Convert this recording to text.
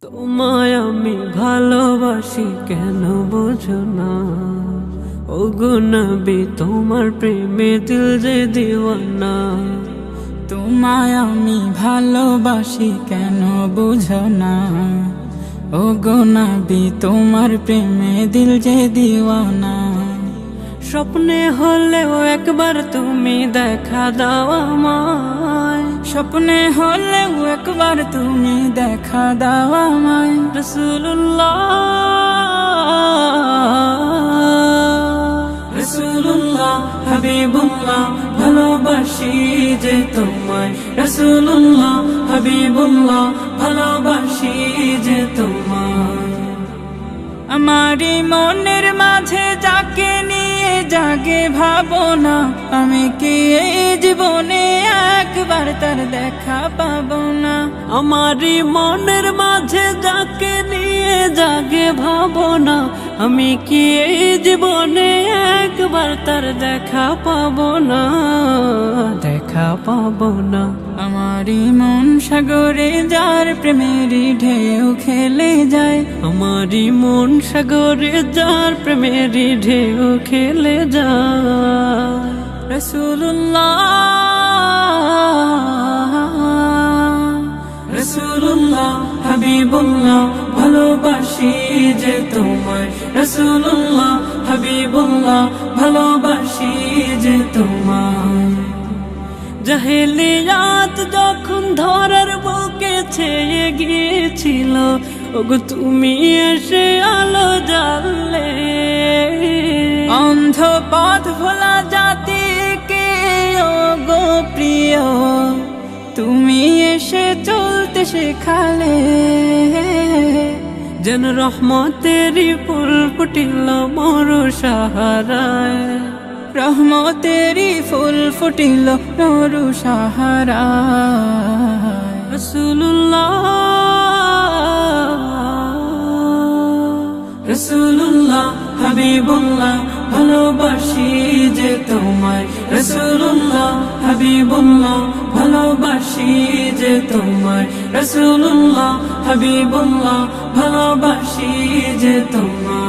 তোমায় আমি ভালোবাসি কেন বোঝো না, ওগো নবী তোমার প্রেমে দিল যে দিওয়ানা। তোমায় আমি ভালোবাসি কেন বুঝো না, ওগো নবী তোমার প্রেমে দিল যে দিওয়ানা। স্বপ্নে হলেও একবার তুমি দেখা দাও আমায়, স্বপ্নে হলেও একবার তুমি দেখা দাও আমায়। রাসূলুল্লাহ রাসূলুল্লাহ হাবিবুল্লাহ ভালোবাসি যে তোমায়, রাসূলুল্লাহ হাবিবুল্লাহ ভালোবাসি যে তোমায়। আমারি মনের মাঝে যাকে নিয়ে জাগে ভাবনা, আমি কি এই জীবনে একবার তার দেখা পাবো না। আমারি মনের মাঝে যাকে নিয়ে জাগে ভাবনা, আমি কি এই জীবনে একবার তার দেখা পাবো না, দেখা পাবো না। আমারি মন সাগরে যার প্রেমের ঢেউ খেলে যায়, আমারি মন সাগরে যার প্রেমের ঢেউ খেলে যায়। রাসূলুল্লাহ রাসূলুল্লাহ হাবিবুল্লাহ ভালোবাসি যে তোমায়, রাসূলুল্লাহ হাবিবুল্লাহ ভালোবাসি যে তোমায়। জাহেলিয়াত যখন ধরার বুকে ছেয়ে গিয়েছিল, ওগো তুমি এসে আলো জ্বাললে। অন্ধ পথ ভোলা জাতিকে ওগো প্রিয় তুমি এসে চলতে শেখালে। যেন রহমতেরই ফুল ফুটিল মোর সাহারায়, রহমতেরই ফুল ফুটিল নূর সাহারায়। রাসূলুল্লাহ রাসূলুল্লাহ হাবিবুল্লাহ ভালোবাসি যে তোমায়, রাসূলুল্লাহ হাবিবুল্লাহ ভালোবাসি যে তোমায়, রাসূলুল্লাহ হাবিবুল্লাহ ভালোবাসি যে তোমায়।